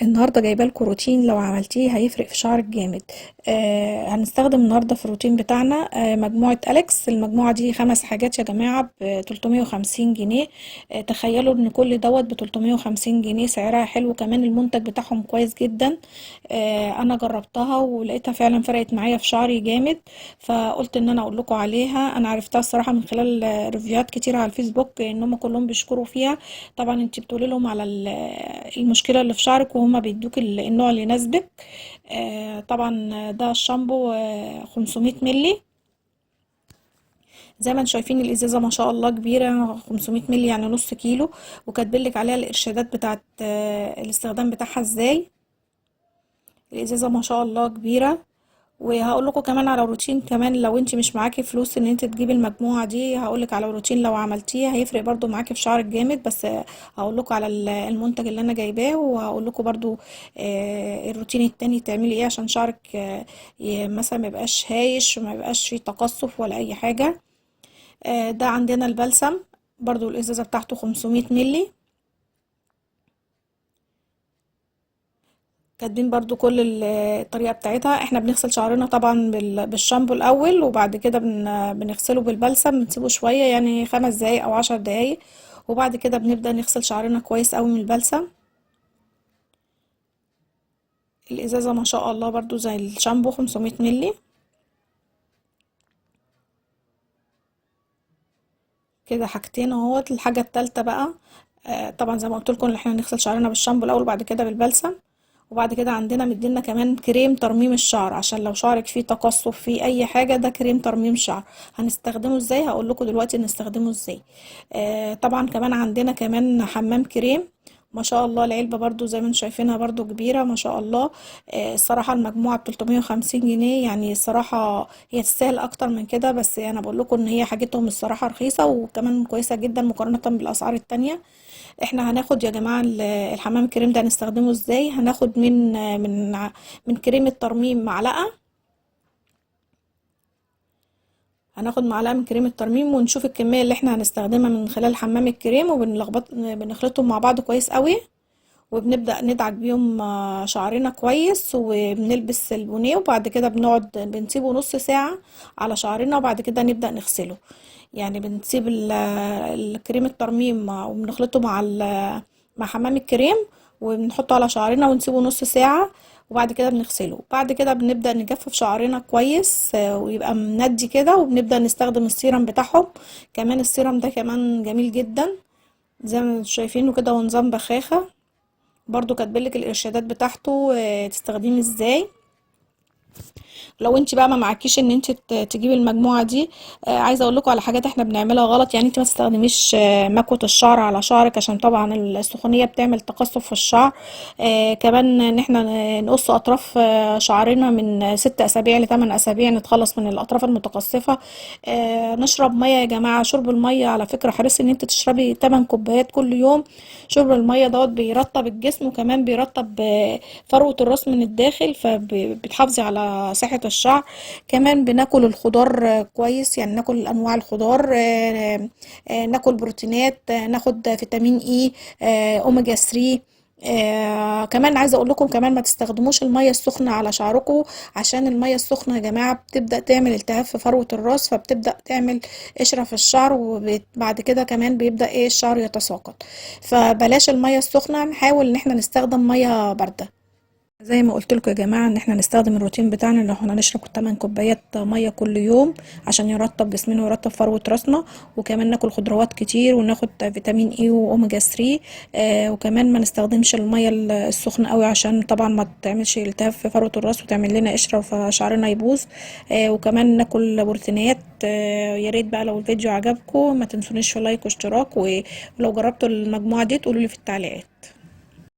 النهارده جايبه لكم روتين لو عملتيه هيفرق في شعرك جامد. هنستخدم النهارده في الروتين بتاعنا مجموعه أليكس. المجموعه دي 5 حاجات يا جماعه ب 350 جنيه. تخيلوا ان كل دوت ب 350 جنيه، سعرها حلو، كمان المنتج بتاعهم كويس جدا. انا جربتها ولقيتها فعلا فرقت معايا في شعري جامد، فقلت ان انا اقول لكم عليها. انا عرفتها الصراحه من خلال ريفيوهات كتير على الفيسبوك ان هم كلهم بيشكروا فيها. طبعا انت بتقولي لهم على المشكله اللي في شعرك وهما بيدوك النوع اللي يناسبك. طبعا ده الشامبو 500 ملي. زي ما انتم شايفين الازازه ما شاء الله كبيره، 500 ملي يعني نص كيلو، وكاتبلك عليها الارشادات بتاعت الاستخدام بتاعها ازاي. الازازه ما شاء الله كبيره. وهقول لكم كمان على روتين، كمان لو انت مش معاكي فلوس ان انت تجيبي المجموعه دي، هقول لك على روتين لو عملتيه هيفرق برضو معاكي في شعرك جامد. بس هقول لكم على المنتج اللي انا جايباه، وهقول لكم برضو الروتين التاني تعملي ايه عشان شعرك مثلا ما يبقاش هايش وما يبقاش فيه تقصف ولا اي حاجه. ده عندنا البلسم، برضو الازازه بتاعته 500 ملي. كاتبين برضو كل الطريقة بتاعتها. احنا بنغسل شعرنا طبعا بالشامبو الاول، وبعد كده بنغسله بالبلسم، بنسيبه شوية يعني 5 دقايق او 10 دقايق، وبعد كده بنبدأ نغسل شعرنا كويس قوي من البلسم. الازازة ما شاء الله برضو زي الشامبو 500 ملي كده. حاجتين اهوت. الحاجة التالتة بقى، طبعا زي ما قلت لكم ان احنا نغسل شعرنا بالشامبو الاول وبعد كده بالبلسم. وبعد كده عندنا مدينا كمان كريم ترميم الشعر، عشان لو شعرك فيه تقصف فيه اي حاجه، ده كريم ترميم شعر. هنستخدمه ازاي؟ هقول لكم دلوقتي نستخدمه ازاي. طبعا كمان عندنا كمان حمام كريم. ما شاء الله العلبه برضو زي ما انتم شايفينها برضو كبيره ما شاء الله. الصراحه المجموعه ب 350 جنيه، يعني الصراحه هي تستاهل اكتر من كده، بس انا بقول لكم ان هي حاجتهم الصراحه رخيصه وكمان كويسه جدا مقارنه بالاسعار التانية. احنا هناخد يا جماعة الحمام كريم ده هنستخدمه ازاي. هناخد من كريم الترميم معلقة. هناخد معلقة من كريم الترميم ونشوف الكمية اللي احنا هنستخدمها من خلال حمام الكريم، بنخلطهم مع بعض كويس قوي، وبنبدأ ندعك بيهم شعرنا كويس، وبنلبس البونيه، وبعد كده بنقعد بنسيبه نص ساعة على شعرنا، وبعد كده نبدأ نغسله. يعني بنسيب الكريم الترميم وبنخلطه مع حمام الكريم، وبنحطه على شعرنا ونسيبه نص ساعة، وبعد كده بنغسله. بعد كده بنبدأ نجفف شعرنا كويس ويبقى مندي كده، وبنبدأ نستخدم السيرم بتاعهم. كمان السيرم ده كمان جميل جدا زي ما انتم شايفينه كده، ونظام بخاخة. برضو كاتبلك الارشادات بتاعته تستخدمي ازاي. لو انت بقى ما معكيش ان انت تجيبي المجموعه دي، عايزه اقول لكم على حاجات احنا بنعملها غلط. يعني انت ما تستخدميش مكوه الشعر على شعرك، عشان طبعا السخونيه بتعمل تقصف في الشعر. كمان ان احنا نقص اطراف شعرنا من 6 اسابيع ل8 اسابيع، نتخلص من الاطراف المتقصفه. نشرب ميه يا جماعه. شرب الميه على فكره حرصي ان انت تشربي 8 كوبايات كل يوم. شرب الميه دوت بيرطب الجسم، وكمان بيرطب فروة الراس من الداخل، فبتحافظي على صحة الشعر. كمان بناكل الخضار كويس، يعني ناكل انواع الخضار، ناكل بروتينات، ناخد فيتامين اي، اوميجا 3. كمان عايزه اقول لكم كمان ما تستخدموش الميه السخنه على شعركم، عشان الميه السخنه يا جماعه بتبدا تعمل التهاب في فروه الراس، فبتبدا تعمل قشره في الشعر، وبعد كده كمان بيبدا الشعر يتساقط. فبلاش الميه السخنه، نحاول ان احنا نستخدم ميه بارده. زي ما قلت لكم يا جماعه ان احنا نستخدم الروتين بتاعنا، ان احنا نشرب 8 كوبايات ميه كل يوم عشان يرطب جسمنا ويرطب فروه راسنا. وكمان ناكل خضروات كتير، وناخد فيتامين اي واوميجا 3. وكمان ما نستخدمش الميه السخنه قوي، عشان طبعا ما تعملش التهاب في فروه الراس وتعمل لنا قشره فشعرنا يبوظ. وكمان ناكل بروتينات. يا ريت بقى لو الفيديو عجبكم ما تنسونيش في لايك واشتراك، ولو جربتوا المجموعه دي تقولوا لي في التعليقات.